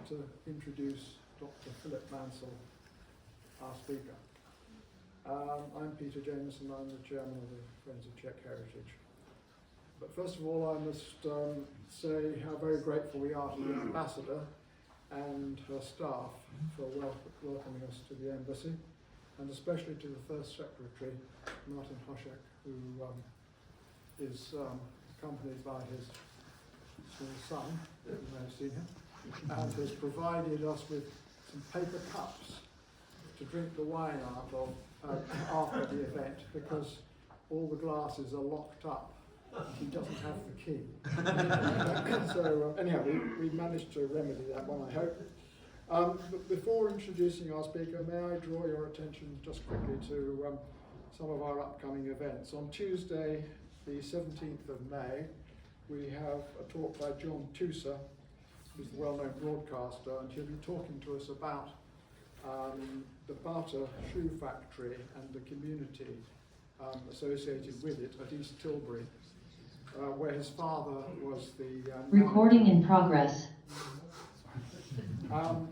like to introduce Dr. Philip Mansel, our speaker. I'm Peter Jameson, I'm the chairman of the Friends of Czech Heritage. But first of all, I must say how very grateful we are to the ambassador and her staff for welcoming us to the embassy, and especially to the first secretary, Martin Hošek, who is accompanied by his small son, you may have seen him, and has provided us with some paper cups to drink the wine out of after the event, because all the glasses are locked up. He doesn't have the key. So anyhow, we managed to remedy that one, I hope. But before introducing our speaker, may I draw your attention just quickly to some of our upcoming events. On Tuesday, the 17th of May, we have a talk by John Tusa, who's the well-known broadcaster, and he'll be talking to us about the Barter shoe factory and the community associated with it at East Tilbury, where his father was the... Recording in progress. And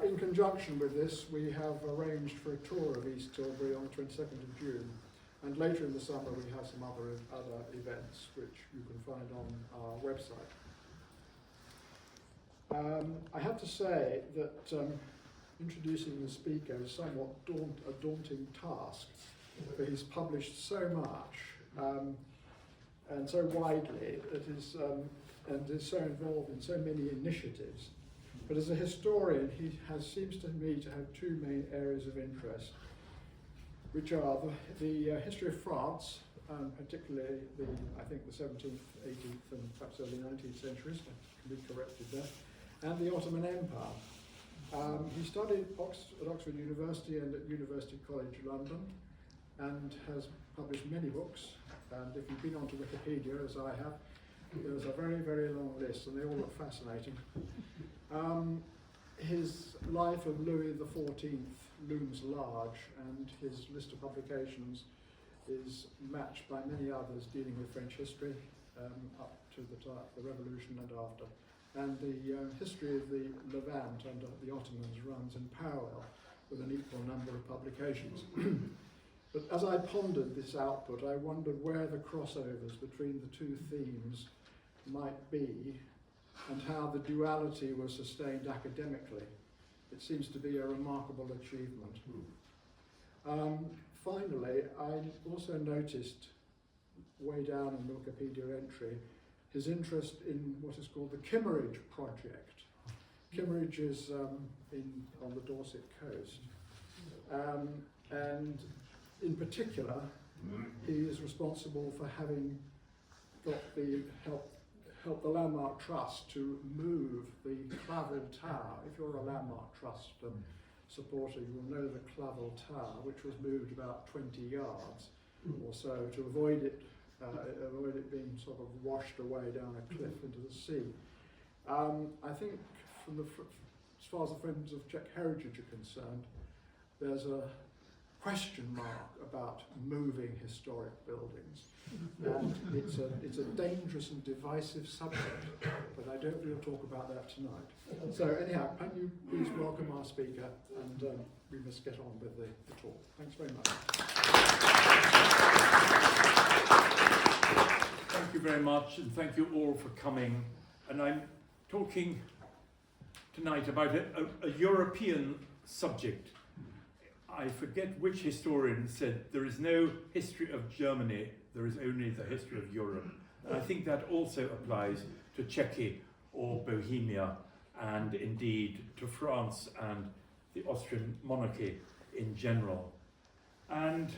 in conjunction with this, we have arranged for a tour of East Tilbury on the 22nd of June. And later in the summer, we have some other events which you can find on our website. I have to say that introducing the speaker is somewhat a daunting task, for he's published so much and so widely that and is so involved in so many initiatives. But as a historian, he seems to me to have two main areas of interest, which are the history of France, particularly I think the 17th, 18th, and perhaps early 19th centuries, can be corrected there, and the Ottoman Empire. He studied at Oxford University and at University College London, and has published many books. And if you've been onto Wikipedia, as I have, there's a very, very long list, and they all look fascinating. His life of Louis XIV looms large, and his list of publications is matched by many others dealing with French history up to the Revolution and after. And the history of the Levant under the Ottomans runs in parallel with an equal number of publications. But as I pondered this output, I wondered where the crossovers between the two themes might be, and how the duality was sustained academically. It seems to be a remarkable achievement. Finally, I also noticed way down in the Wikipedia entry his interest in what is called the Kimmeridge project. Kimmeridge is on the Dorset coast. And in particular, he is responsible for having got help the Landmark Trust to move the Clavel Tower. If you're a Landmark Trust supporter, you will know the Clavel Tower, which was moved about 20 yards or so to avoid it being sort of washed away down a cliff into the sea. I think as far as the Friends of Czech Heritage are concerned, there's a question mark about moving historic buildings. And it's a dangerous and divisive subject, but I don't think we'll talk about that tonight. So anyhow, can you please welcome our speaker, and we must get on with the talk. Thanks very much. Thank you very much, and thank you all for coming. And I'm talking tonight about a European subject. I forget which historian said there is no history of Germany, there is only the history of Europe. And I think that also applies to Czech or Bohemia, and indeed to France and the Austrian monarchy in general. And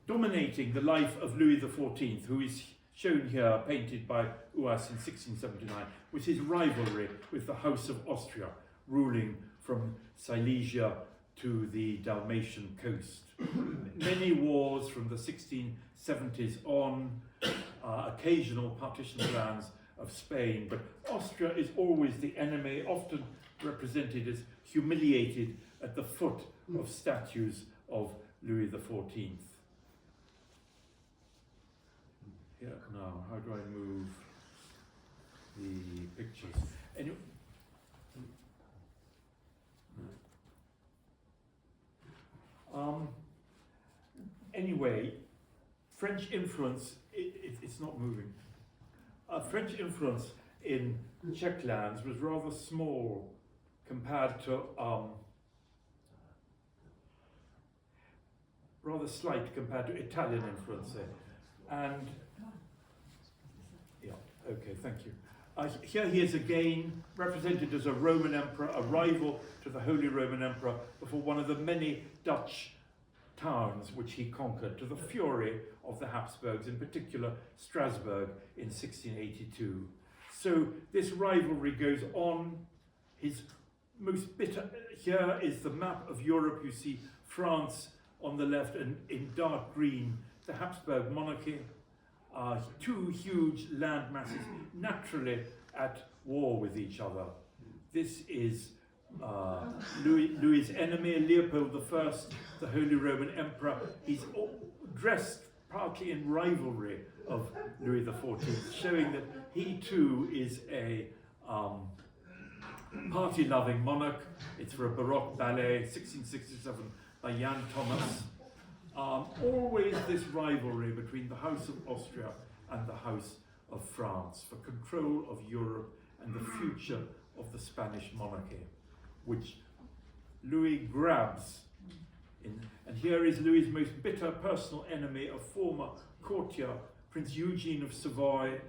dominating the life of Louis XIV, who is shown here, painted by Uas in 1679, was his rivalry with the House of Austria, ruling from Silesia to the Dalmatian coast. Many wars from the 1670s on, occasional partition plans of Spain, but Austria is always the enemy, often represented as humiliated at the foot of statues of Louis XIV. Here now, how do I move? French influence, it's not moving. French influence in Czech lands was rather small compared to, rather slight compared to Italian influence there. And, yeah, okay, thank you. Here he is again, represented as a Roman emperor, a rival to the Holy Roman Emperor before one of the many Dutch towns which he conquered, to the fury of the Habsburgs, in particular Strasbourg in 1682. So this rivalry goes on. His most bitter, here is the map of Europe. You see France on the left and in dark green, the Habsburg monarchy. Two huge land masses naturally at war with each other. This is Louis's enemy, Leopold I, the Holy Roman Emperor. He's dressed partly in rivalry of Louis XIV, showing that he too is a party-loving monarch. It's for a Baroque ballet, 1667, by Jan Thomas. Always this rivalry between the House of Austria and the House of France for control of Europe and the future of the Spanish monarchy, which Louis grabs. And here is Louis's most bitter personal enemy, a former courtier, Prince Eugene of Savoy,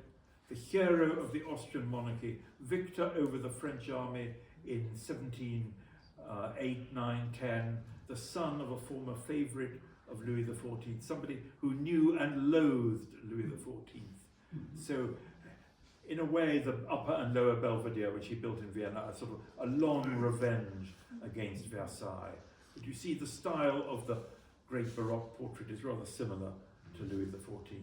the hero of the Austrian monarchy, victor over the French army in 1708, 9, 10, the son of a former favourite of Louis XIV, somebody who knew and loathed Louis XIV. So, in a way, the upper and lower Belvedere, which he built in Vienna, are sort of a long revenge against Versailles. But you see the style of the great Baroque portrait is rather similar to Louis XIV.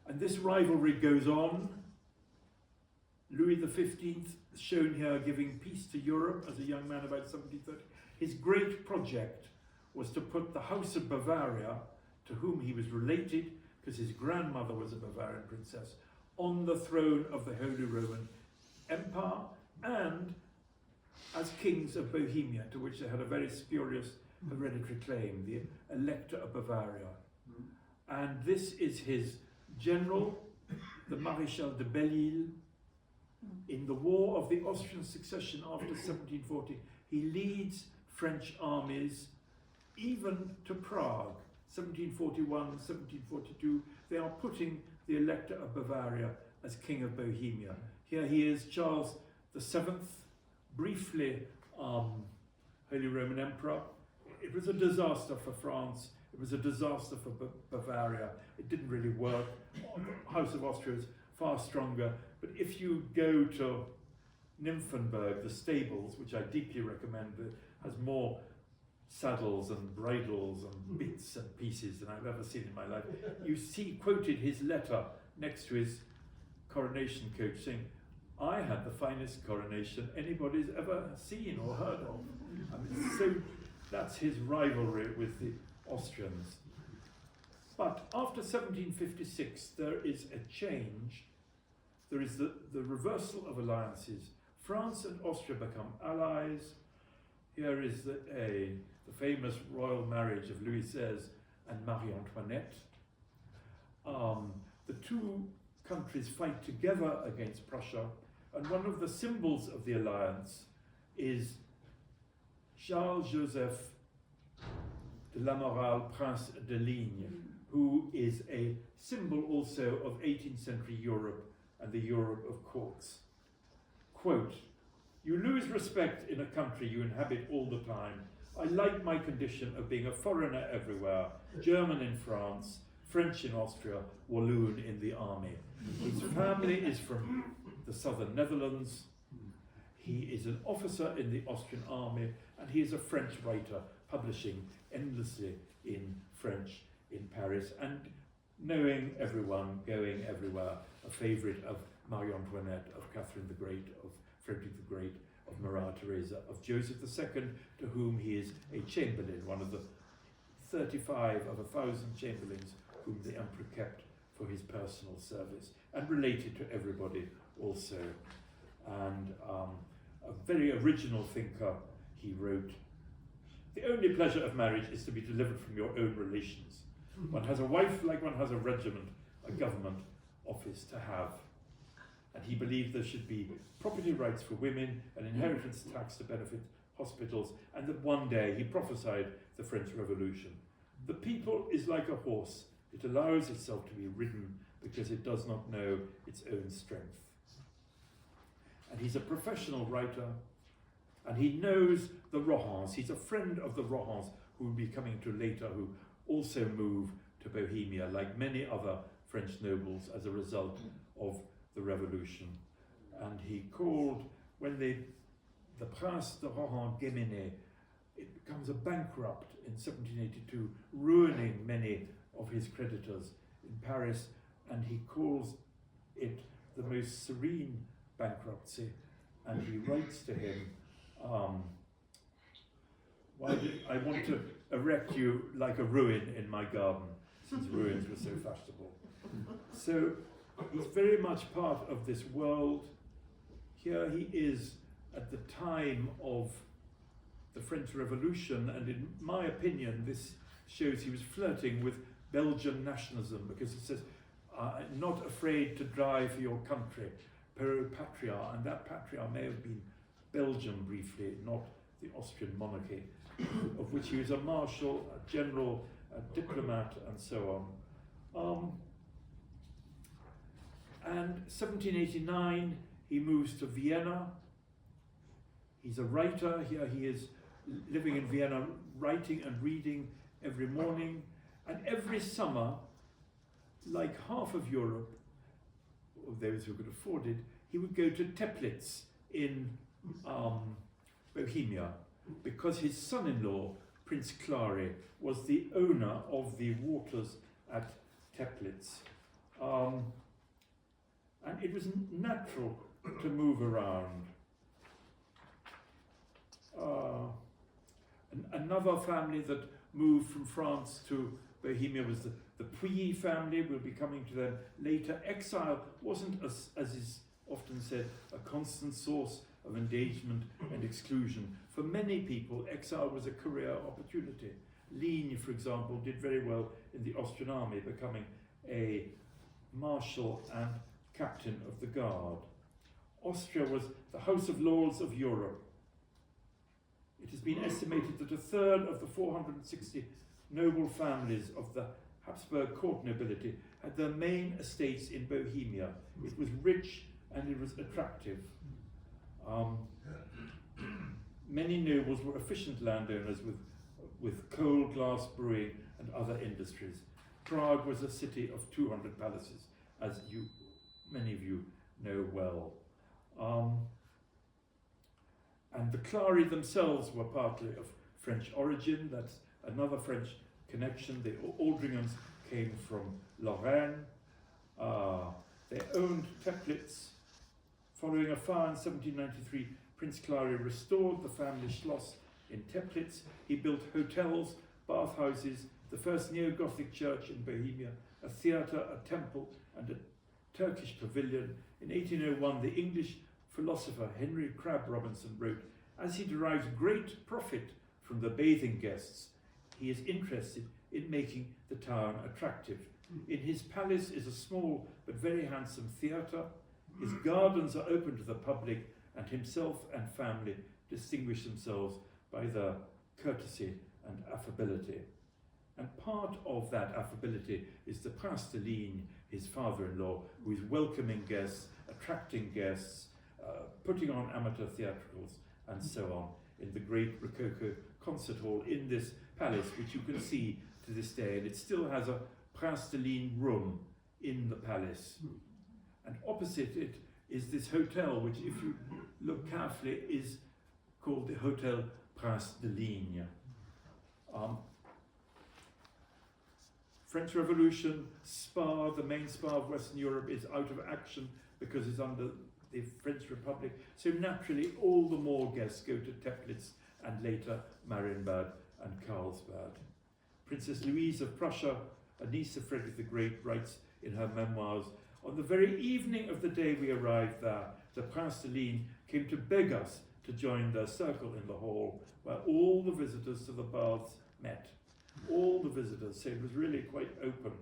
And this rivalry goes on. Louis XV, shown here giving peace to Europe as a young man about 1730. His great project was to put the House of Bavaria, to whom he was related, because his grandmother was a Bavarian princess, on the throne of the Holy Roman Empire, and as kings of Bohemia, to which they had a very spurious hereditary claim, the Elector of Bavaria. And this is his general, the Maréchal de Belle-Isle. In the War of the Austrian Succession after 1740, he leads French armies even to Prague. 1741, 1742, they are putting the Elector of Bavaria as King of Bohemia. Here he is, Charles VII, briefly Holy Roman Emperor. It was a disaster for France. It was a disaster for Bavaria. It didn't really work. The House of Austria is far stronger. But if you go to Nymphenburg, the stables, which I deeply recommend, that has more saddles and bridles and bits and pieces than I've ever seen in my life. You see quoted his letter next to his coronation coach saying, "I had the finest coronation anybody's ever seen or heard of." I mean, so that's his rivalry with the Austrians. But after 1756, there is a change. There is the reversal of alliances. France and Austria become allies. Here is the famous royal marriage of Louis XVI and Marie Antoinette. The two countries fight together against Prussia, and one of the symbols of the alliance is Charles-Joseph de la Morale, Prince de Ligne, who is a symbol also of 18th century Europe and the Europe of courts. Quote, "You lose respect in a country you inhabit all the time. I like my condition of being a foreigner everywhere, German in France, French in Austria, Walloon in the army. His family is from the southern Netherlands. He is an officer in the Austrian army, and he is a French writer, publishing endlessly in French in Paris, and knowing everyone, going everywhere, a favourite of Marie Antoinette, of Catherine the Great, of Frederick the Great, of Maria Theresa, of Joseph II, to whom he is a chamberlain, one of the 35 of 1,000 chamberlains whom the emperor kept for his personal service, and related to everybody also. And a very original thinker, he wrote, The only pleasure of marriage is to be delivered from your own relations. One has a wife like one has a regiment, a government office to have. And he believed there should be property rights for women, an inheritance tax to benefit hospitals, and that one day he prophesied the French Revolution. The people is like a horse. It allows itself to be ridden because it does not know its own strength. And he's a professional writer, and he knows the Rohans. He's a friend of the Rohans, who will be coming to later, who also move to Bohemia, like many other French nobles, as a result of the revolution. And he called, when the Prince de Rohan-Guéménée, it becomes a bankrupt in 1782, ruining many of his creditors in Paris, and he calls it the most serene bankruptcy, and he writes to him, I want to erect you like a ruin in my garden, since ruins were so fashionable. So he's very much part of this world. Here he is at the time of the French Revolution, and in my opinion, this shows he was flirting with Belgian nationalism, because it says, not afraid to die for your country, per patria, and that patria may have been Belgium briefly, not the Austrian monarchy, of which he was a marshal, a general, a diplomat, and so on. And 1789, he moves to Vienna. He's a writer. Here he is living in Vienna, writing and reading every morning. And every summer, like half of Europe, or those who could afford it, he would go to Teplitz in Bohemia, because his son-in-law, Prince Clary, was the owner of the waters at Teplitz. And it was natural to move around. Another family that moved from France to Bohemia was the Puyi family. We'll be coming to them later. Exile wasn't, as is often said, a constant source of engagement and exclusion. For many people, exile was a career opportunity. Ligne, for example, did very well in the Austrian army, becoming a marshal and captain of the guard. Austria was the House of Lords of Europe. It has been estimated that a third of the 460 noble families of the Habsburg court nobility had their main estates in Bohemia. It was rich and it was attractive. Many nobles were efficient landowners with coal, glass brewing and other industries. Prague was a city of 200 palaces, as many of you know well. And the Clary themselves were partly of French origin. That's another French connection. The Aldringhams came from Lorraine. They owned Teplitz. Following a fire in 1793, Prince Clary restored the family schloss in Teplitz. He built hotels, bathhouses, the first neo-Gothic church in Bohemia, a theatre, a temple, and a Turkish pavilion. In 1801, the English philosopher Henry Crabb Robinson wrote, "As he derives great profit from the bathing guests, he is interested in making the town attractive. In his palace is a small but very handsome theatre. His gardens are open to the public, and himself and family distinguish themselves by their courtesy and affability." And part of that affability is the Prince de Ligne, his father-in-law, who is welcoming guests, attracting guests, putting on amateur theatricals, and so on, in the great Rococo concert hall in this palace, which you can see to this day, and it still has a Prince de Ligne room in the palace. And opposite it is this hotel, which, if you look carefully, is called the Hotel Prince de Ligne. French Revolution, Spa, the main spa of Western Europe, is out of action because it's under the French Republic. So naturally, all the more guests go to Teplitz and later Marienbad and Carlsbad. Princess Louise of Prussia, a niece of Frederick the Great, writes in her memoirs, "On the very evening of the day we arrived there, the Prince de Ligne came to beg us to join their circle in the hall where all the visitors to the baths met. All the visitors, so it was really quite open.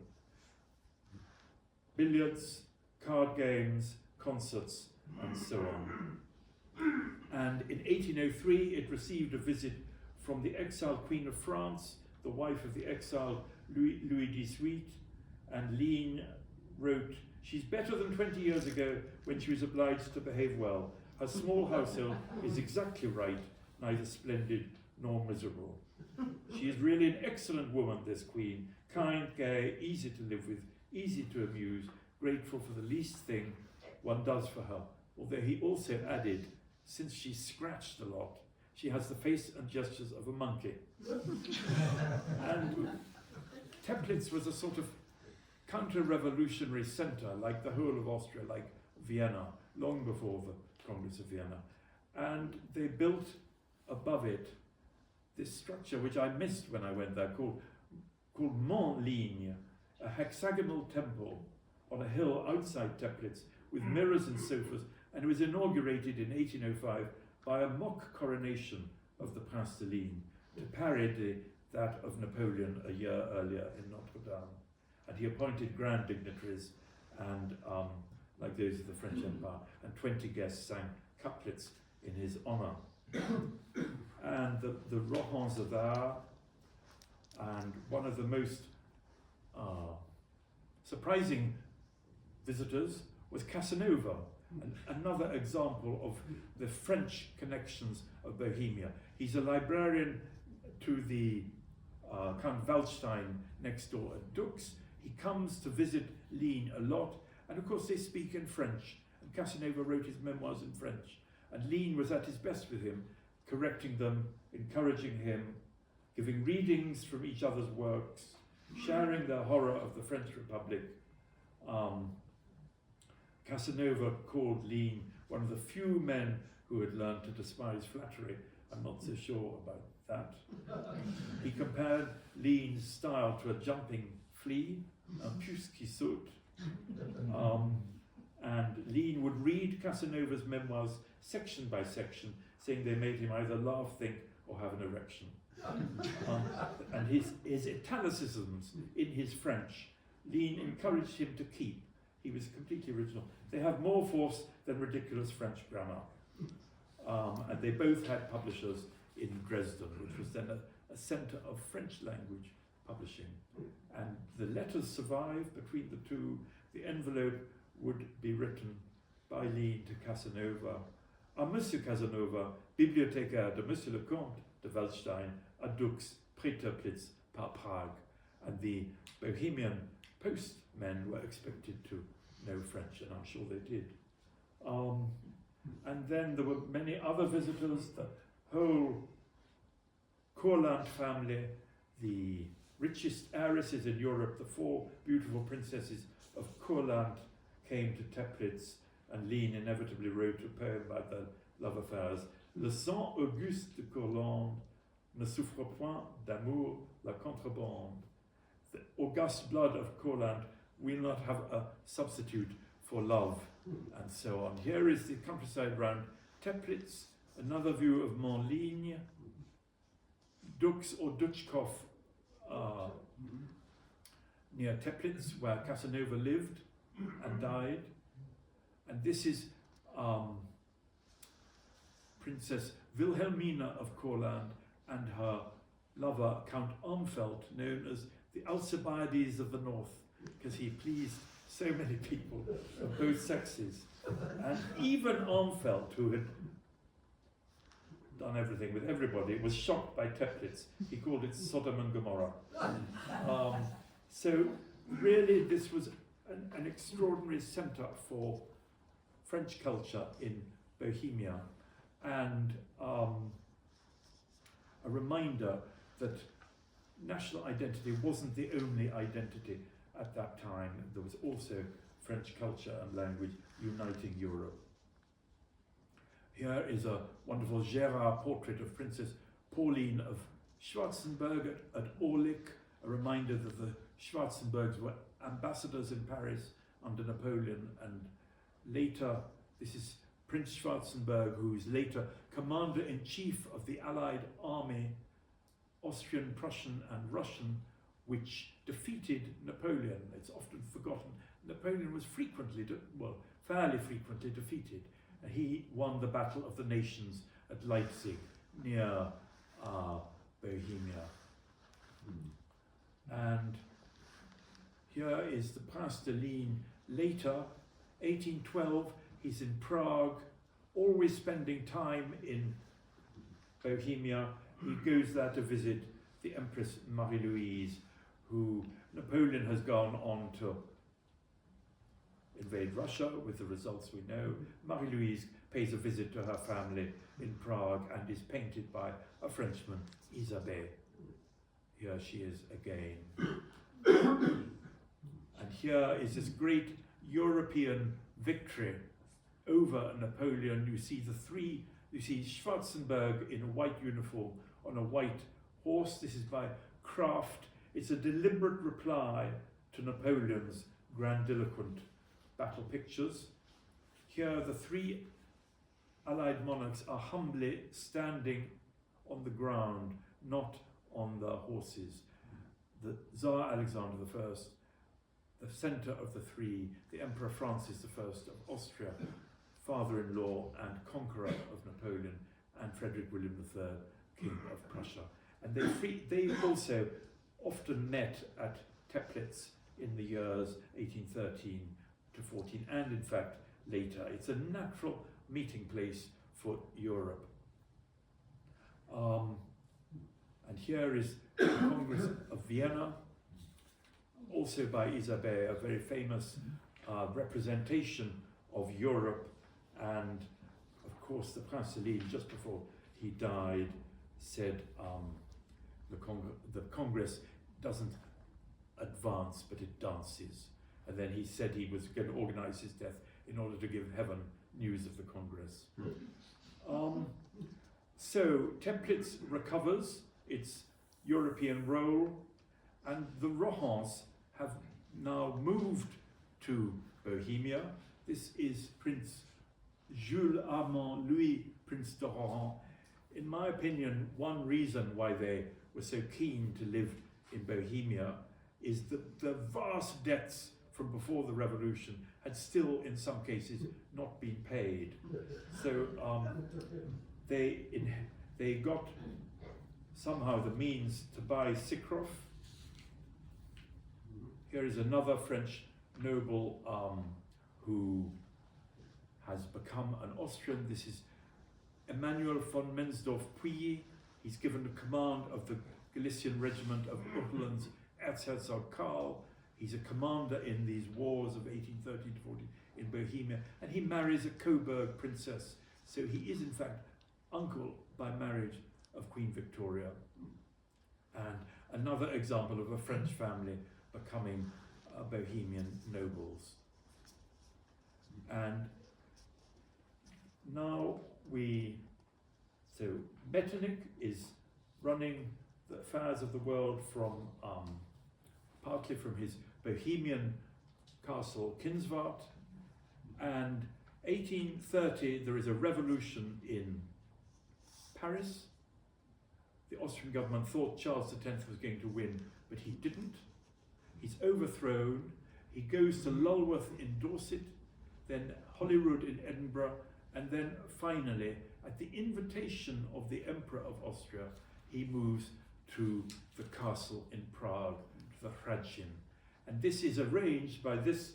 Billiards, card games, concerts, and so on. And in 1803 it received a visit from the exiled Queen of France, the wife of the exiled Louis XVIII, and Lean wrote, "She's better than 20 years ago when she was obliged to behave well. Her small household is exactly right, neither splendid nor miserable. She is really an excellent woman, this queen, kind, gay, easy to live with, easy to amuse, grateful for the least thing one does for her." Although he also added, since she's scratched a lot, she has the face and gestures of a monkey. And Teplitz was a sort of counter-revolutionary centre, like the whole of Austria, like Vienna, long before the Congress of Vienna. And they built above it this structure, which I missed when I went there, called Montligne, a hexagonal temple on a hill outside Teplitz with mirrors and sofas, and it was inaugurated in 1805 by a mock coronation of the Prince de Ligne to parody that of Napoleon a year earlier in Notre Dame. And he appointed grand dignitaries, and like those of the French Empire, and 20 guests sang couplets in his honour. And the Rohans are there, and one of the most surprising visitors was Casanova, another example of the French connections of Bohemia. He's a librarian to the Count Waldstein next door at Dux. He comes to visit Ligne a lot, and of course they speak in French, and Casanova wrote his memoirs in French, and Ligne was at his best with him, correcting them, encouraging him, giving readings from each other's works, sharing their horror of the French Republic. Casanova called Ligne one of the few men who had learned to despise flattery. I'm not so sure about that. He compared Ligne's style to a jumping flea, un puce qui saute. And Ligne would read Casanova's memoirs section by section, saying they made him either laugh, think, or have an erection. And his italicisms in his French, Ligne encouraged him to keep. He was completely original. They have more force than ridiculous French grammar. And they both had publishers in Dresden, which was then a centre of French language publishing. And the letters survive between the two. The envelope would be written by Ligne to Casanova. À Monsieur Casanova, bibliothécaire de Monsieur le Comte de Waldstein, à Dux, près Teplitz, par Prague. And the Bohemian postmen were expected to know French, and I'm sure they did. And then there were many other visitors, the whole Courland family, the richest heiresses in Europe, the 4 beautiful princesses of Courland came to Teplitz, and Ligne inevitably wrote a poem about their love affairs. Le sang auguste de Courland ne souffre point d'amour la contrebande. The august blood of Courland will not have a substitute for love, and so on. Here is the countryside round Teplitz, another view of Montligne, Dux or Dutchkov near Teplitz, where Casanova lived and died. And this is Princess Wilhelmina of Courland and her lover, Count Armfelt, known as the Alcibiades of the North, because he pleased so many people of both sexes. And even Armfelt, who had done everything with everybody, was shocked by Teplitz. He called it Sodom and Gomorrah. So really this was an extraordinary centre for French culture in Bohemia, and a reminder that national identity wasn't the only identity at that time. There was also French culture and language uniting Europe. Here is a wonderful Gérard portrait of Princess Pauline of Schwarzenberg at Orlik, a reminder that the Schwarzenbergs were ambassadors in Paris under Napoleon, and later this is Prince Schwarzenberg, who is later commander-in-chief of the Allied army, Austrian, Prussian and Russian, which defeated Napoleon. It's often forgotten. Napoleon was fairly frequently defeated. And he won the Battle of the Nations at Leipzig, near Bohemia. And here is the Prince de Ligne later, 1812, he's in Prague, always spending time in Bohemia. He goes there to visit the Empress Marie-Louise, who Napoleon has gone on to invade Russia, with the results we know. Marie-Louise pays a visit to her family in Prague and is painted by a Frenchman, Isabelle. Here she is again. And here is this great European victory over Napoleon. You see Schwarzenberg in a white uniform on a white horse. This is by Kraft. It's a deliberate reply to Napoleon's grandiloquent battle pictures. Here the three Allied monarchs are humbly standing on the ground, not on their horses. The Tsar Alexander I, the centre of the three, the Emperor Francis I of Austria, father-in-law and conqueror of Napoleon, and Frederick William III, King of Prussia. And they also often met at Teplitz in the years 1813 to 14, and in fact later. It's a natural meeting place for Europe. And here is the Congress of Vienna, also by Isabelle, a very famous representation of Europe. And of course the Prince de Ligne, just before he died, said the Congress doesn't advance, but it dances. And then he said he was going to organize his death in order to give heaven news of the Congress. So Teplitz recovers its European role, and the Rohans have now moved to Bohemia. This is Prince Jules Armand Louis, Prince de Rohan. In my opinion, one reason why they were so keen to live in Bohemia is that the vast debts from before the revolution had still, in some cases, not been paid. So they got somehow the means to buy Sikrov. Here is another French noble who has become an Austrian. This is Emmanuel von Mensdorff-Pouilly. He's given the command of the Galician regiment of Utland's Erzherzog Karl. He's a commander in these wars of 1813 to 14 in Bohemia, and he marries a Coburg princess. So he is in fact uncle by marriage of Queen Victoria. And another example of a French family becoming Bohemian nobles. And now so Metternich is running the affairs of the world from partly from his Bohemian castle Kinswart, and 1830 there is a revolution in Paris. The Austrian government thought Charles X was going to win, but he didn't. He's overthrown. He goes to Lulworth in Dorset, then Holyrood in Edinburgh, and then finally, at the invitation of the Emperor of Austria, he moves to the castle in Prague, to the Hradčin. And this is arranged by this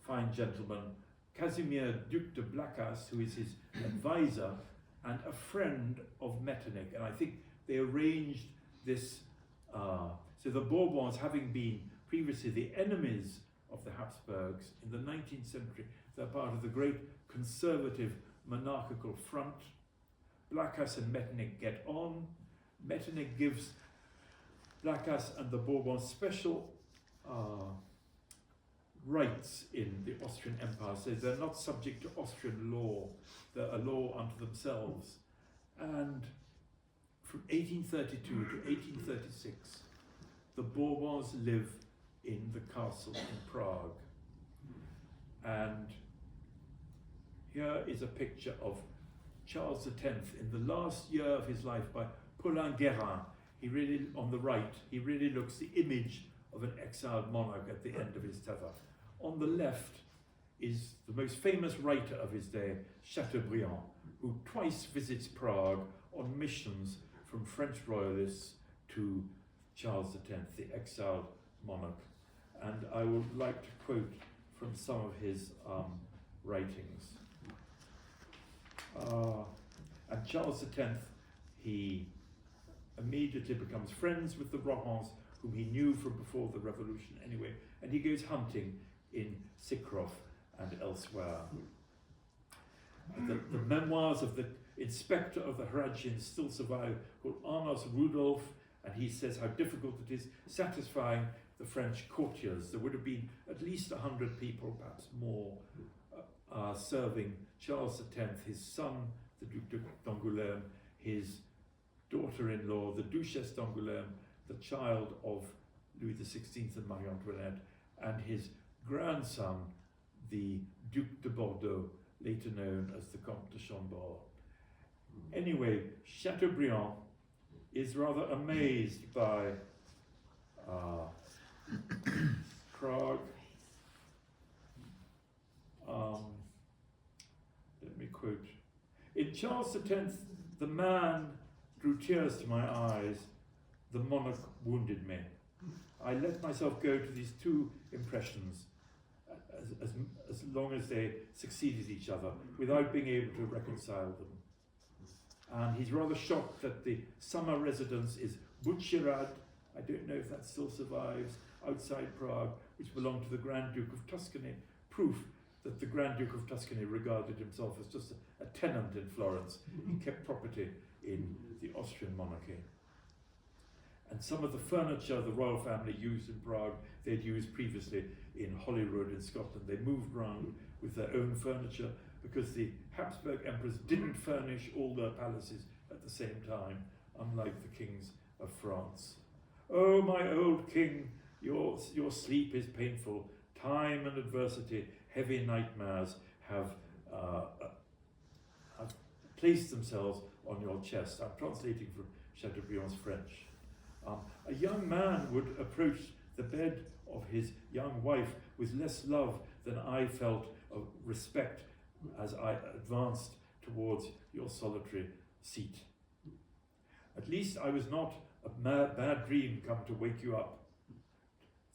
fine gentleman, Casimir Duc de Blacas, who is his advisor and a friend of Metternich. And I think they arranged this, so the Bourbons, having been previously the enemies of the Habsburgs in the 19th century, they're part of the great conservative monarchical front. Blacas and Metternich get on. Metternich gives Blacas and the Bourbons special rights in the Austrian Empire, so they're not subject to Austrian law, they're a law unto themselves. And from 1832 to 1836, the Bourbons live in the castle in Prague. And Here is a picture of Charles X in the last year of his life by Paulin Guérin. He really, on the right, he really looks the image of an exiled monarch at the end of his tether. On the left is the most famous writer of his day, Chateaubriand, who twice visits Prague on missions from French royalists to Charles X, the exiled monarch. And I would like to quote from some of his writings. And Charles X, he immediately becomes friends with the Bourbons, whom he knew from before the revolution anyway, and he goes hunting in Sikrov and elsewhere. The memoirs of the inspector of the Hradčin still survive, called Arnos Rudolf, and he says how difficult it is satisfying the French courtiers. There would have been at least 100 people, perhaps more, serving Charles X, his son, the Duc d'Angoulême, his daughter-in-law, the Duchesse d'Angoulême, the child of Louis XVI and Marie Antoinette, and his grandson, the Duc de Bordeaux, later known as the Comte de Chambord. Anyway, Chateaubriand is rather amazed by Prague. Let me quote. In Charles X, the man drew tears to my eyes, the monarch wounded me. I let myself go to these two impressions as long as they succeeded each other, without being able to reconcile them. And he's rather shocked that the summer residence is Bucyrad, I don't know if that still survives, outside Prague, which belonged to the Grand Duke of Tuscany, proof that the Grand Duke of Tuscany regarded himself as just a tenant in Florence. He kept property in the Austrian monarchy. And some of the furniture the royal family used in Prague, they'd used previously in Holyrood in Scotland. They moved around with their own furniture because the Habsburg emperors didn't furnish all their palaces at the same time, unlike the kings of France. Oh, my old king, your sleep is painful. Time and adversity, heavy nightmares have placed themselves on your chest. I'm translating from Chateaubriand's French. A young man would approach the bed of his young wife with less love than I felt of respect as I advanced towards your solitary seat. At least I was not a bad dream come to wake you up,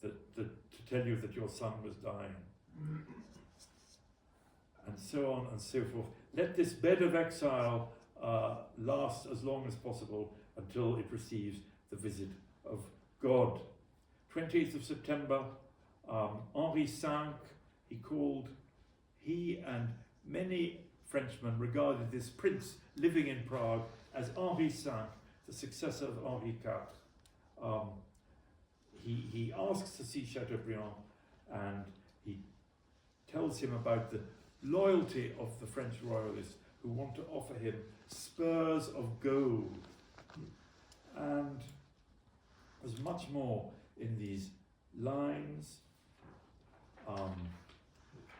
to tell you that your son was dying. And so on and so forth. Let this bed of exile last as long as possible until it receives the visit of God. 20th of September, Henri V, he and many Frenchmen regarded this prince living in Prague as Henri V, the successor of Henri IV. He asks to see Chateaubriand, and he tells him about the loyalty of the French royalists who want to offer him spurs of gold. And there's much more in these lines.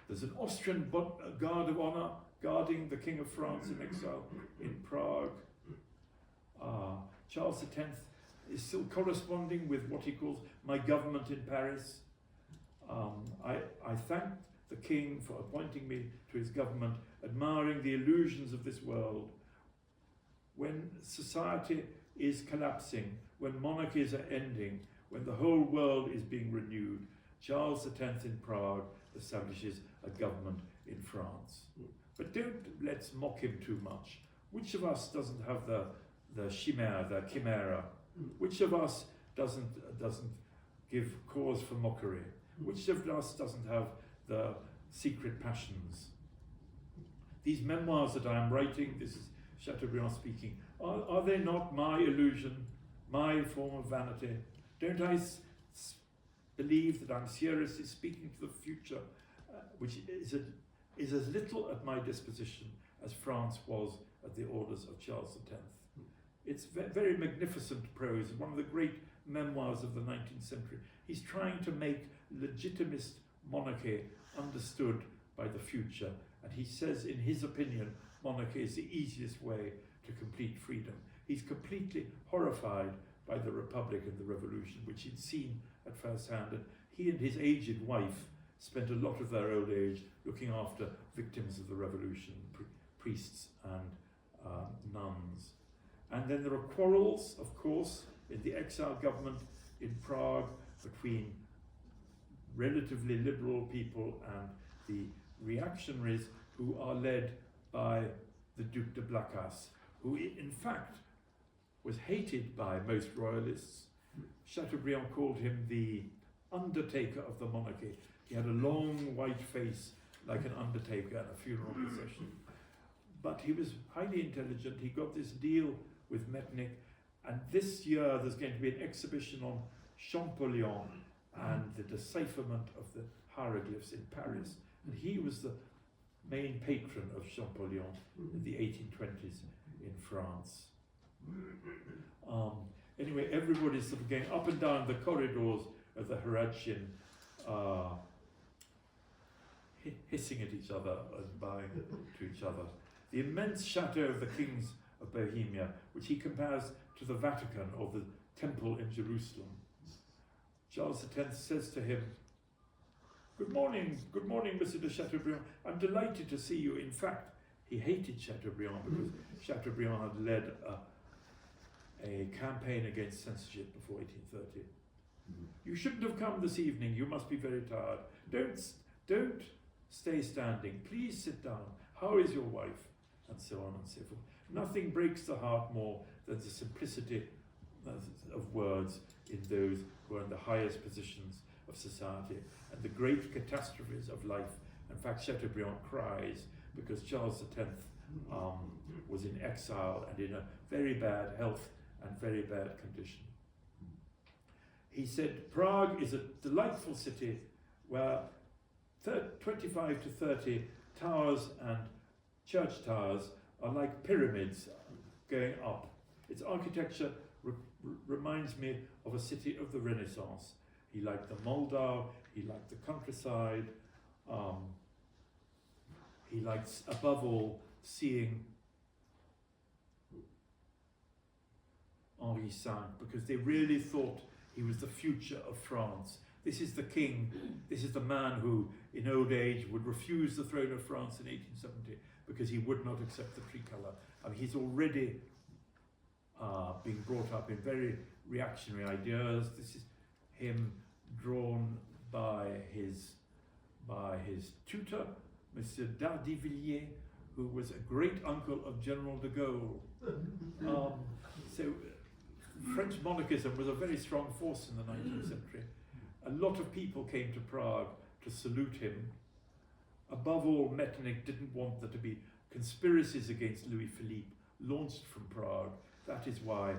There's an Austrian guard of honor guarding the King of France in exile in Prague. Charles X is still corresponding with what he calls my government in Paris. I thank the King for appointing me to his government, admiring the illusions of this world. When society is collapsing, when monarchies are ending, when the whole world is being renewed, Charles X in Prague establishes a government in France. But let's mock him too much. Which of us doesn't have the chimera, the chimera? Which of us doesn't give cause for mockery? Which of us doesn't have the secret passions? These memoirs that I am writing, this is Chateaubriand speaking, are they not my illusion, my form of vanity? Don't I believe that I'm seriously speaking to the future, which is as little at my disposition as France was at the orders of Charles X? It's very magnificent prose, one of the great memoirs of the 19th century. He's trying to make legitimist monarchy understood by the future, And he says, in his opinion, monarchy is the easiest way to complete freedom. He's completely horrified by the Republic and the Revolution, which he'd seen at first hand. And he and his aged wife spent a lot of their old age looking after victims of the Revolution, priests and nuns. And then there are quarrels, of course, in the exile government in Prague between relatively liberal people and the reactionaries who are led by the Duc de Blacas, who in fact was hated by most royalists. Chateaubriand called him the undertaker of the monarchy. He had a long white face like an undertaker at a funeral procession. But he was highly intelligent. He got this deal with Metternich, and this year there's going to be an exhibition on Champollion and the decipherment of the hieroglyphs in Paris. And he was the main patron of Champollion in the 1820s in France. Anyway, everybody's sort of going up and down the corridors of the Hradschin, hissing at each other and bowing to each other. The immense chateau of the kings of Bohemia, which he compares to the Vatican or the temple in Jerusalem. Charles X says to him, good morning, Monsieur de Chateaubriand. I'm delighted to see you." In fact, he hated Chateaubriand because Chateaubriand had led a campaign against censorship before 1830. "You shouldn't have come this evening. You must be very tired. Don't stay standing. Please sit down. How is your wife?" And so on and so forth. Nothing breaks the heart more than the simplicity of words in those who are in the highest positions of society and the great catastrophes of life. In fact, Chateaubriand cries because Charles X was in exile and in a very bad health and very bad condition. He said, "Prague is a delightful city where 25 to 30 towers and church towers are like pyramids going up. Its architecture reminds me of a city of the Renaissance." He liked the Moldau, he liked the countryside, he liked, above all, seeing Henri V, because they really thought he was the future of France. This is the king, this is the man who, in old age, would refuse the throne of France in 1870 because he would not accept the tricolour. I mean, he's already being brought up in very reactionary ideas. This is him drawn by his tutor, Monsieur Dardivillers, who was a great uncle of General de Gaulle. So French monarchism was a very strong force in the 19th century. A lot of people came to Prague to salute him. Above all, Metternich didn't want there to be conspiracies against Louis Philippe launched from Prague. That is why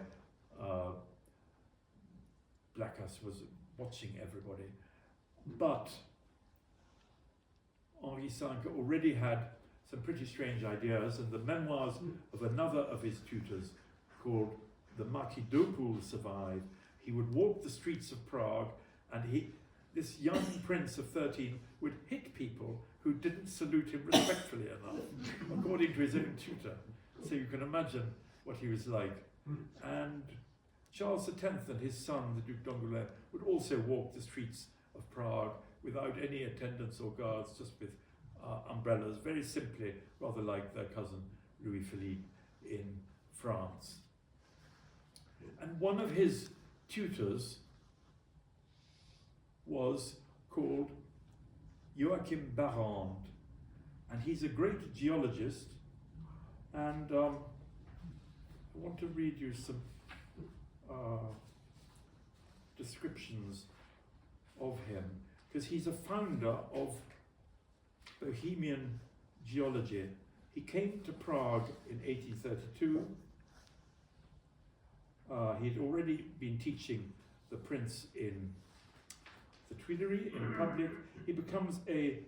Blacas was watching everybody. But Henri V already had some pretty strange ideas, and the memoirs of another of his tutors, called the Marquis d'Opole, survive. He would walk the streets of Prague, and this young prince of 13 would hit people who didn't salute him respectfully enough, according to his own tutor. So you can imagine what he was like. And Charles X and his son, the Duc d'Angoulême, would also walk the streets of Prague without any attendants or guards, just with umbrellas, very simply, rather like their cousin Louis Philippe in France. And one of his tutors was called Joachim Barrand, and he's a great geologist, and I want to read you some descriptions of him, because he's a founder of Bohemian geology. He came to Prague in 1832. He'd already been teaching the prince in the Tuileries in public. He becomes a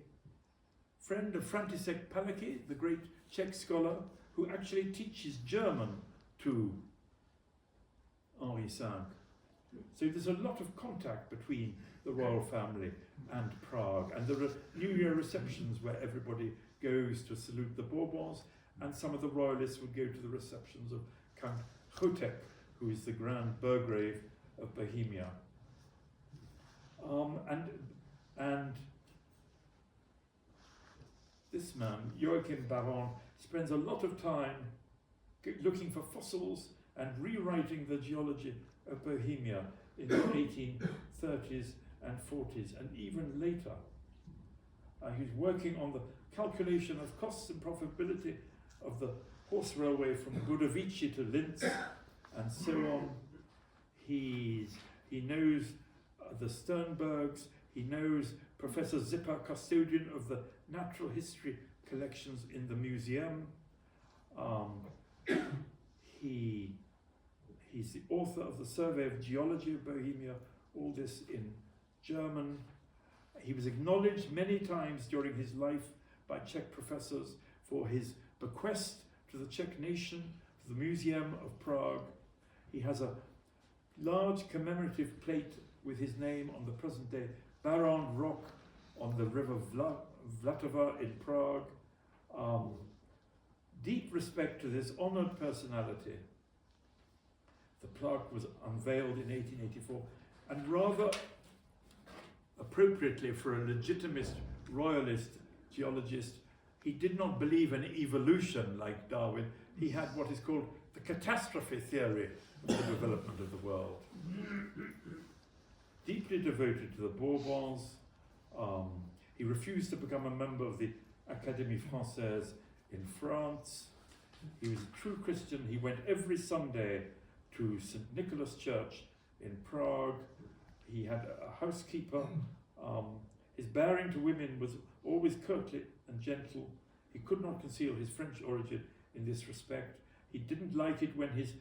friend of František Palacký, the great Czech scholar, who actually teaches German to Henri V. So there's a lot of contact between the royal family and Prague, and there are New Year receptions where everybody goes to salute the Bourbons, and some of the royalists would go to the receptions of Count Chotek, who is the Grand Burgrave of Bohemia. And this man, Joachim Baron, spends a lot of time looking for fossils and rewriting the geology of Bohemia in the 1830s and 40s, and even later. He's working on the calculation of costs and profitability of the horse railway from Budovici to Linz, and so on. He knows the Sternbergs, he knows Professor Zipper, custodian of the natural history collections in the museum. He's the author of the Survey of Geology of Bohemia, all this in German. He was acknowledged many times during his life by Czech professors for his bequest to the Czech nation, to the Museum of Prague. He has a large commemorative plate with his name on the present-day Baron Rock on the river Vltava in Prague. Deep respect to this honoured personality. The plaque was unveiled in 1884, and rather appropriately for a legitimist royalist geologist, he did not believe in evolution like Darwin. He had what is called the catastrophe theory of the development of the world. Deeply devoted to the Bourbons, he refused to become a member of the Académie Française in France. He was a true Christian. He went every Sunday to St. Nicholas Church in Prague. He had a housekeeper. His bearing to women was always courtly and gentle. He could not conceal his French origin in this respect. He didn't like it when his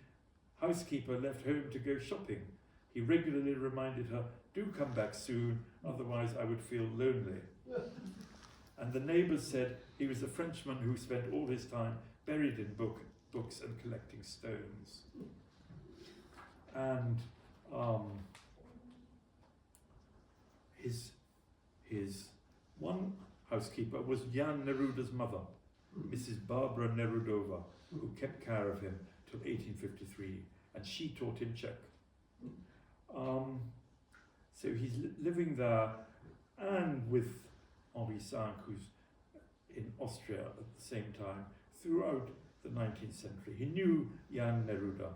housekeeper left home to go shopping. He regularly reminded her, "Do come back soon, otherwise I would feel lonely." And the neighbours said he was a Frenchman who spent all his time buried in books and collecting stones. And his one housekeeper was Jan Neruda's mother, Mrs. Barbara Nerudova, who kept care of him till 1853, and she taught him Czech. So he's living there, and with Henri V, who's in Austria at the same time, throughout the 19th century. He knew Jan Neruda.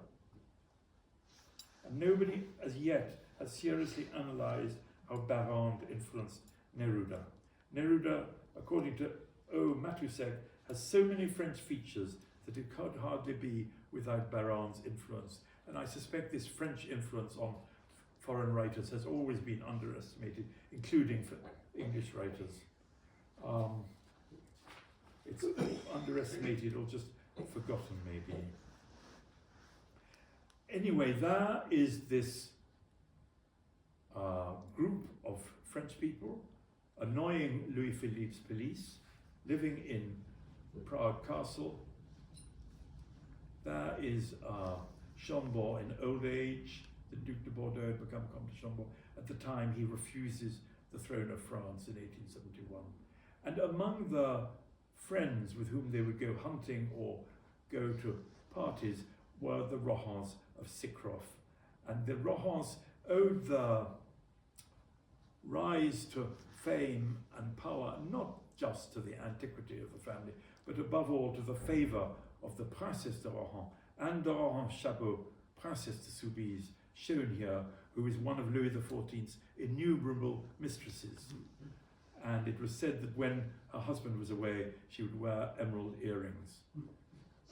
And nobody as yet has seriously analysed how Baron influenced Neruda. Neruda, according to O. Matusek, has so many French features that it could hardly be without Baron's influence. And I suspect this French influence on foreign writers has always been underestimated, including for English writers. It's underestimated or just forgotten, maybe. Anyway, there is this group of French people annoying Louis Philippe's police, living in Prague Castle. There is Chambord in old age. The Duc de Bordeaux had become Comte de Chambord. At the time, he refuses the throne of France in 1871. And among the friends with whom they would go hunting or go to parties were the Rohans of Sikroff. And the Rohans owed the rise to fame and power not just to the antiquity of the family, but above all to the favour of the Princess de Rohan and de Rohan-Chabot, Princess de Soubise, shown here, who is one of Louis XIV's innumerable mistresses. And it was said that when her husband was away, she would wear emerald earrings.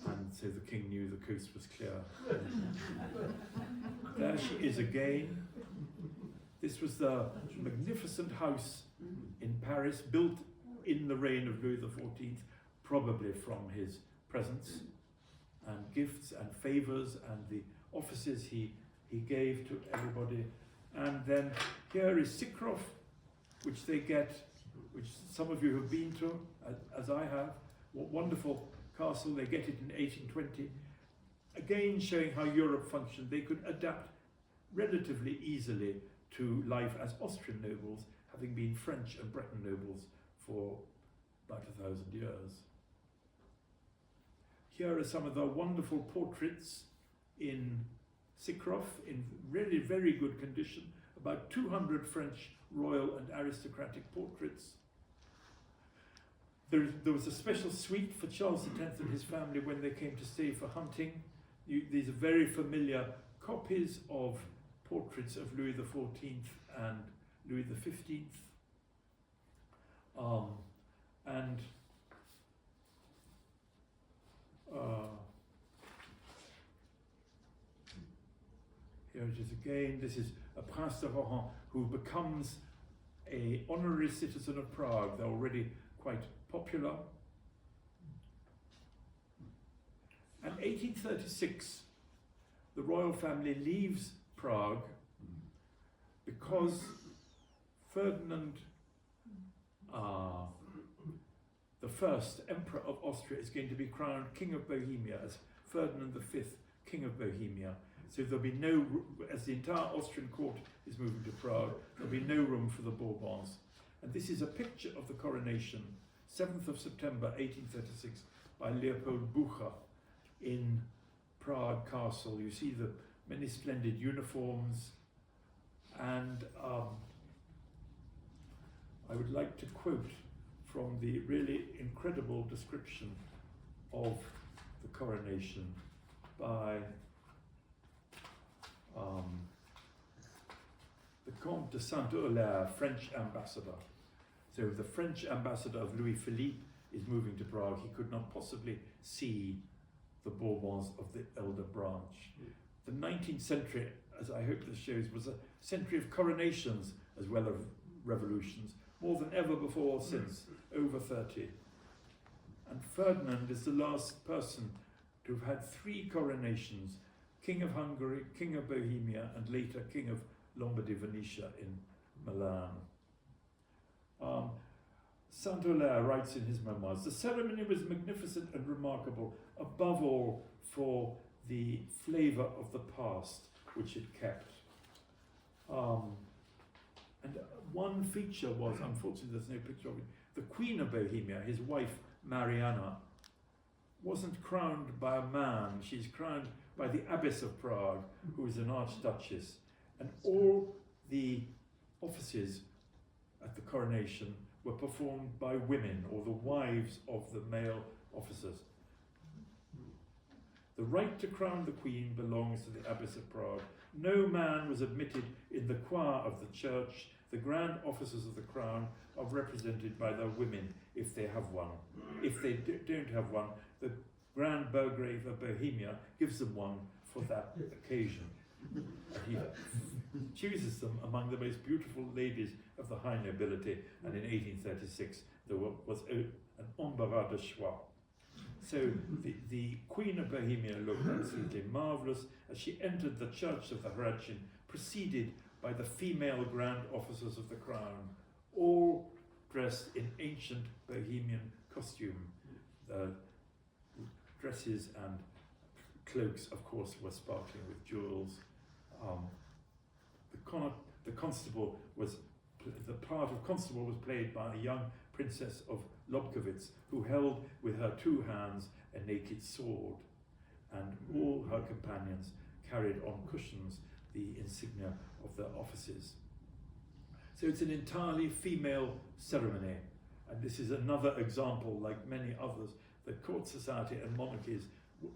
And so the king knew the coast was clear. There she is again. This was the magnificent house in Paris, built in the reign of Louis XIV, probably from his presents and gifts and favours and the offices he gave to everybody. And then here is Sikroff, which they get, which some of you have been to, as I have. What wonderful castle. They get it in 1820. Again, showing how Europe functioned. They could adapt relatively easily to life as Austrian nobles, having been French and Breton nobles for about 1,000 years. Here are some of the wonderful portraits in Sikrof, in really very good condition, about 200 French royal and aristocratic portraits. There was a special suite for Charles X and his family when they came to stay for hunting. These are very familiar copies of portraits of Louis XIV and Louis XV. Here it is again. This is a Prince de Rohan who becomes an honorary citizen of Prague. They're already quite popular. In 1836, the royal family leaves Prague because Ferdinand, the first Emperor of Austria, is going to be crowned King of Bohemia as Ferdinand V, King of Bohemia. So there'll be no, as the entire Austrian court is moving to Prague, there'll be no room for the Bourbons. And this is a picture of the coronation, 7th of September 1836, by Leopold Bucher in Prague Castle. You see the many splendid uniforms, and I would like to quote from the really incredible description of the coronation by the Comte de Saint-Hilaire, French ambassador. So the French ambassador of Louis Philippe is moving to Prague. He could not possibly see the Bourbons of the elder branch. The 19th century, as I hope this shows, was a century of coronations as well as revolutions, more than ever before or since, over 30. And Ferdinand is the last person to have had 3 coronations: King of Hungary, King of Bohemia, and later King of Lombardy Venetia in Milan. Saint-Hilaire writes in his memoirs, "The ceremony was magnificent and remarkable, above all for the flavour of the past which it kept." And one feature was, unfortunately there's no picture of it, the Queen of Bohemia, his wife Mariana, wasn't crowned by a man. She's crowned by the Abbess of Prague, who is an archduchess. And all the offices at the coronation were performed by women, or the wives of the male officers. The right to crown the Queen belongs to the Abbess of Prague. No man was admitted in the choir of the church. The grand officers of the crown are represented by their women, if they have one. If they don't have one, the Grand Burgrave of Bohemia gives them one for that occasion. He chooses them among the most beautiful ladies of the high nobility, and in 1836 there was an embarras de choix. So the Queen of Bohemia looked absolutely marvellous as she entered the church of the Hradčin, preceded by the female grand officers of the crown, all dressed in ancient Bohemian costume. The dresses and cloaks, of course, were sparkling with jewels. The constable was, the part of constable was played by a young princess of Lobkowitz, who held with her 2 hands a naked sword, and all her companions carried on cushions the insignia of their offices. So it's an entirely female ceremony, and this is another example, like many others, that court society and monarchies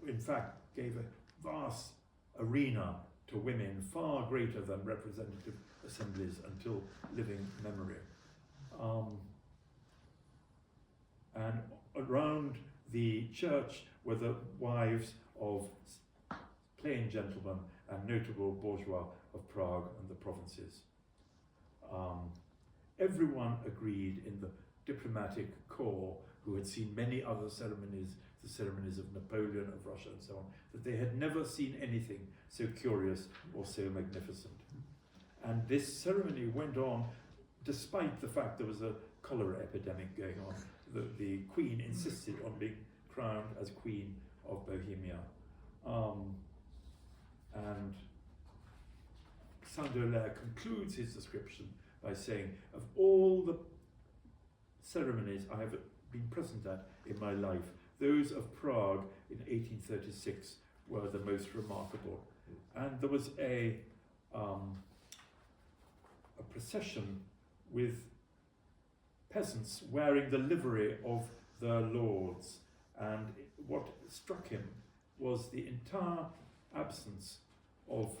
in fact gave a vast arena to women, far greater than representative assemblies until living memory. And around the church were the wives of plain gentlemen and notable bourgeois of Prague and the provinces. Everyone agreed in the diplomatic corps, who had seen many other ceremonies, the ceremonies of Napoleon, of Russia and so on, that they had never seen anything so curious or so magnificent. And this ceremony went on despite the fact there was a cholera epidemic going on. The Queen insisted on being crowned as Queen of Bohemia. And Saint-Hilaire concludes his description by saying, "Of all the ceremonies I have been present at in my life. Those of Prague in 1836 were the most remarkable. And there was a procession with peasants wearing the livery of their lords. And what struck him was the entire absence of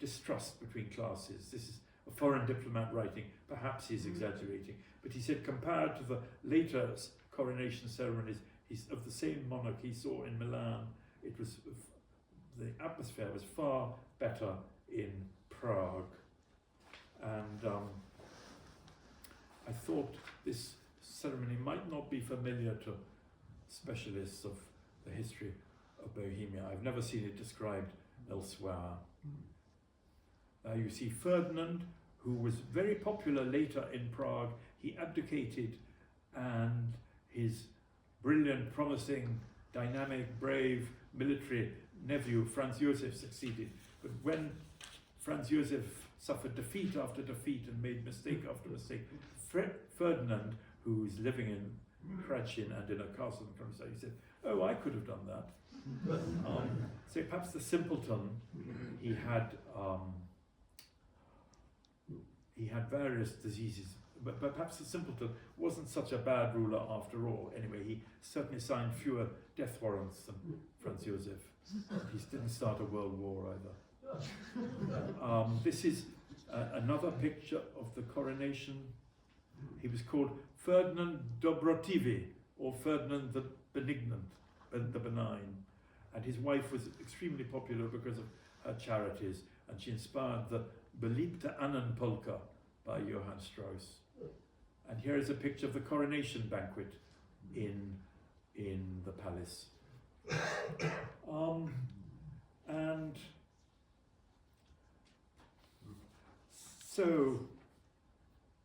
distrust between classes. This is a foreign diplomat writing, perhaps he's exaggerating, but he said compared to the later coronation ceremonies of the same monarch he saw in Milan, the atmosphere was far better in Prague. And I thought this ceremony might not be familiar to specialists of the history of Bohemia. I've never seen it described elsewhere. You see Ferdinand, who was very popular later in Prague. He abdicated, and his brilliant, promising, dynamic, brave military nephew Franz Josef succeeded. But when Franz Josef suffered defeat after defeat and made mistake after mistake, Ferdinand, who is living in Krasin and in a castle in the countryside, he said, "Oh, I could have done that." So perhaps the simpleton, he had various diseases, but perhaps the simpleton wasn't such a bad ruler after all. Anyway, he certainly signed fewer death warrants than Franz Josef. He didn't start a world war either. This is another picture of the coronation. He was called Ferdinand Dobrotivy, or Ferdinand the Benignant, the Benign. And his wife was extremely popular because of her charities, and she inspired the Beliebte Annen polka by Johann Strauss. And here is a picture of the coronation banquet in the palace. And so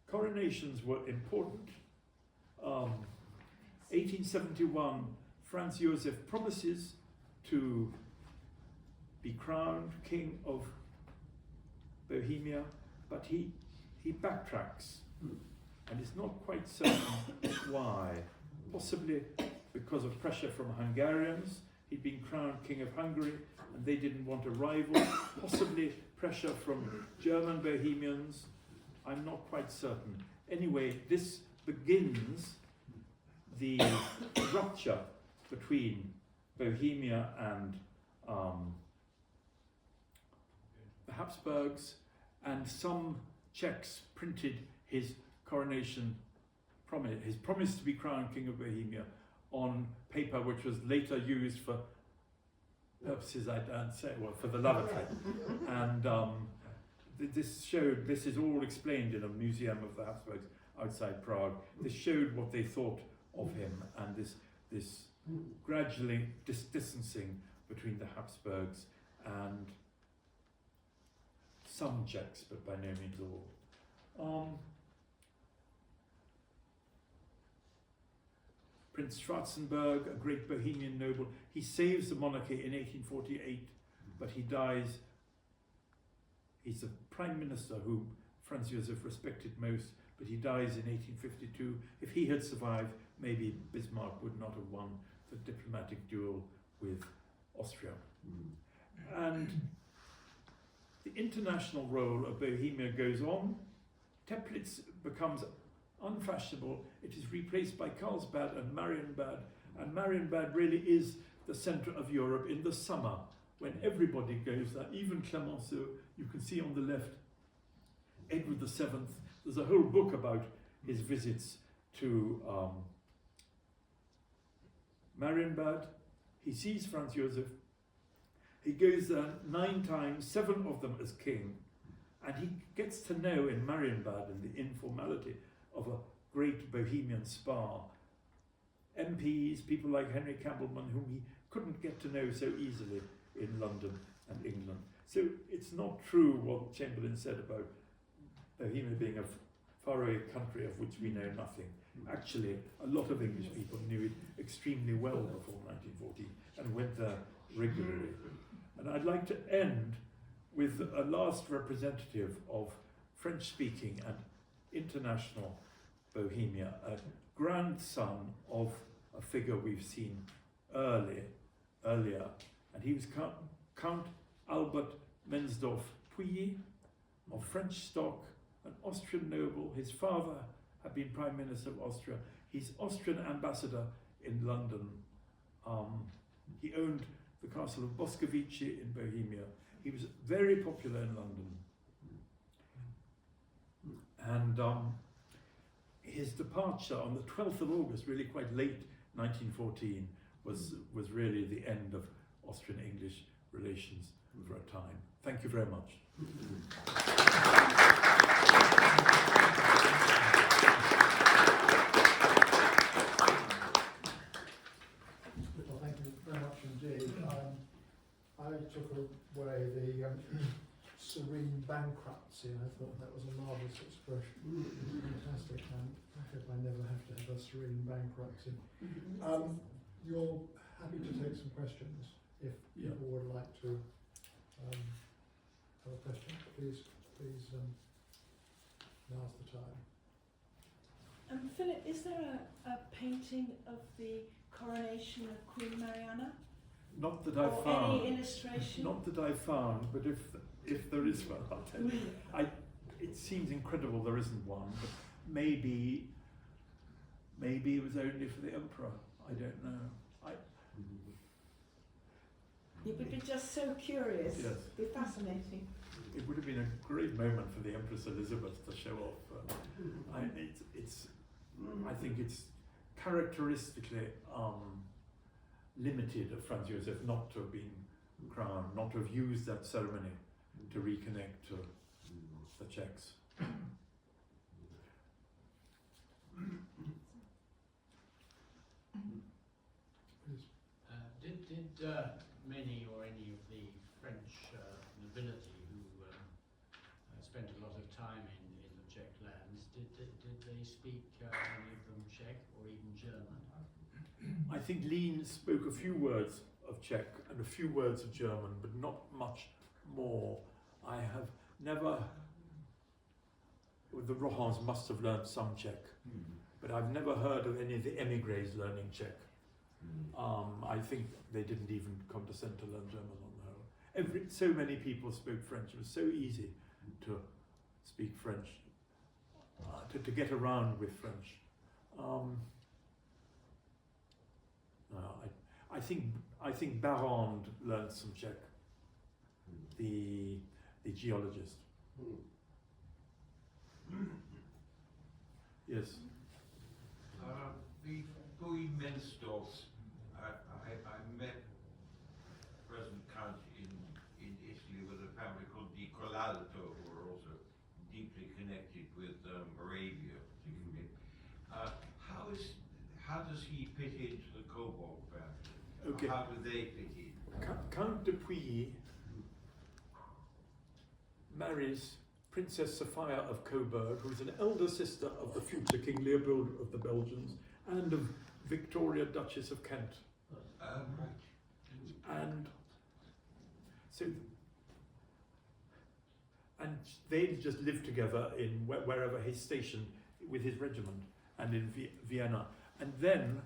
coronations were important. 1871, Franz Josef promises to be crowned king of Bohemia, but he backtracks, and it's not quite certain why. Possibly because of pressure from Hungarians. He'd been crowned king of Hungary, and they didn't want a rival. Possibly pressure from German Bohemians. I'm not quite certain. Anyway, this begins the rupture between Bohemia and the Habsburgs, and some Czechs printed his coronation promise, his promise to be crowned king of Bohemia, on paper which was later used for purposes I don't say, well, for the lavatory. And this is all explained in a museum of the Habsburgs outside Prague. This showed what they thought of him, and this gradually distancing between the Habsburgs and some Czechs, but by no means all. Prince Schwarzenberg, a great Bohemian noble, he saves the monarchy in 1848, but he dies. He's the prime minister who Franz Josef respected most, but he dies in 1852. If he had survived, maybe Bismarck would not have won the diplomatic duel with Austria. And the international role of Bohemia goes on. Teplitz becomes unfashionable. It is replaced by Karlsbad and Marienbad really is the centre of Europe in the summer, when everybody goes there, even Clemenceau. You can see on the left Edward VII. There's a whole book about his visits to Marienbad. He sees Franz Josef. He goes there 9 times, 7 of them as king, and he gets to know in Marienbad, in the informality of a great Bohemian spa, MPs, people like Henry Campbellman, whom he couldn't get to know so easily in London and England. So it's not true what Chamberlain said about Bohemia being a faraway country of which we know nothing. Actually, a lot of English people knew it extremely well before 1914 and went there regularly. And I'd like to end with a last representative of French-speaking and international Bohemia, a grandson of a figure we've seen earlier, and he was Count Albert Mensdorff-Pouilly, of French stock, an Austrian noble. His father had been Prime Minister of Austria. He's Austrian ambassador in London. He owned the castle of Boscovici in Bohemia. He was very popular in London. And his departure on the 12th of August, really quite late 1914, was really the end of Austrian-English relations for a time. Thank you very much. Well, thank you very much indeed. I took away the serene bankruptcy, and I thought that was a marvellous expression. Fantastic, and I hope I never have to have a serene bankruptcy. You're happy to take some questions if people would like to have a question. Please, now's the time. Philip, is there a painting of the coronation of Queen Mariana? Not that I've or found. Any illustration? Not that I've found, but if there is one, I'll tell you. It seems incredible there isn't one, but maybe it was only for the emperor. I don't know. It would be just so curious. Yes. It'd be fascinating. It would have been a great moment for the Empress Elizabeth to show off. I think it's characteristically limited of Franz Josef not to have been crowned, not to have used that ceremony to reconnect to the Czechs. Did many or any of the French nobility who spent a lot of time in the Czech lands, did they speak any of them Czech or even German? I think Lean spoke a few words of Czech and a few words of German, but not much more. I have never. The Rohans must have learned some Czech, but I've never heard of any of the emigres learning Czech. I think they didn't even condescend to learn German on the whole. So many people spoke French. It was so easy to speak French, to get around with French. I think Barrand learned some Czech, the geologist. Yes. The Louis Mensdorffs, I met present Count in Italy with a family called Di Colalto, who are also deeply connected with Moravia, particularly. How does he fit into the Coburg family? Okay. How do they fit in? Count de Pouilly marries Princess Sophia of Coburg, who is an elder sister of the future King Leopold of the Belgians and of Victoria, Duchess of Kent. Right. And they just lived together in wherever he's stationed with his regiment and in Vienna. And then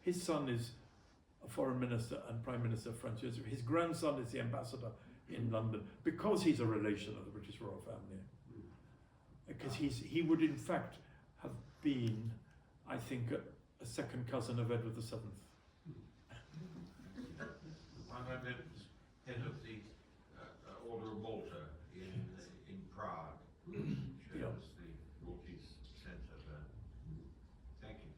his son is a foreign minister and prime minister of Franz Josef. His grandson is the ambassador in London because he's a relation of the British royal family. Because he would in fact have been, I think, a second cousin of Edward VII. I met head of the Order of Malta in Prague, which Yeah. was the Maltese centre there. Thank you.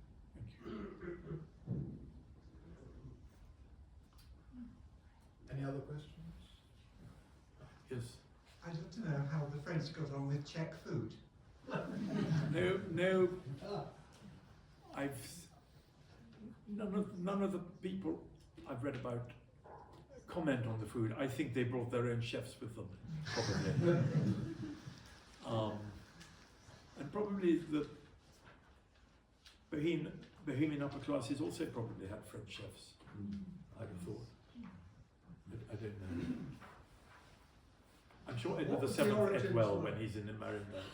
Any other questions? Yes. I'd love to know how the French got on with Czech food. No. None of the people I've read about comment on the food. I think they brought their own chefs with them, probably. And probably the Bohemian upper classes also probably had French chefs, I would have thought. I don't know. I'm sure Edward VII ate well when he's in the married man.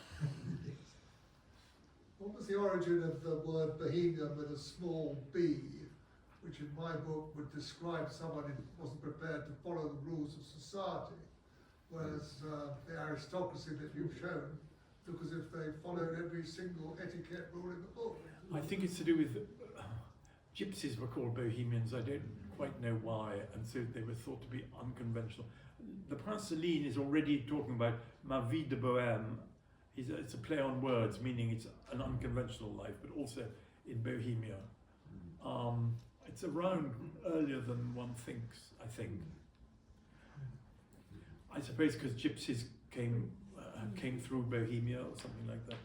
What was the origin of the word Bohemia with a small b, which in my book would describe someone who wasn't prepared to follow the rules of society, whereas the aristocracy that you've shown look as if they followed every single etiquette rule in the book. I think it's to do with gypsies were called Bohemians. I don't quite know why, and so they were thought to be unconventional. The Prince Celine is already talking about ma vie de Bohème. It's a play on words, meaning it's an unconventional life, but also in Bohemia. It's around earlier than one thinks, I think. I suppose because gypsies came through Bohemia or something like that.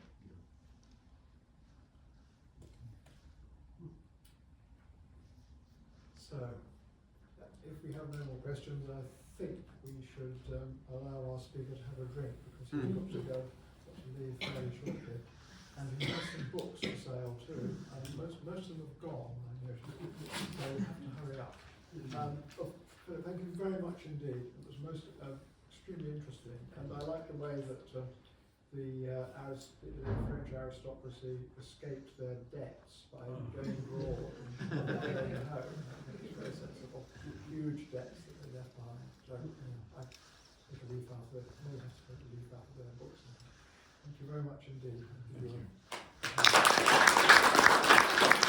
So, if we have no more questions, I think we should allow our speaker to have a drink, because he's got to leave fairly shortly. And he has some books for sale too, and most of them have gone, I noticed, so we have to hurry up. Thank you very much indeed. It was most extremely interesting, and I like the way that the French aristocracy escaped their debts by going abroad and going home. I think it's very sensible. Huge debts that they left behind. So I take a leaf out of it. No one has to take a leaf out of their books. Thank you very much indeed. Thank you.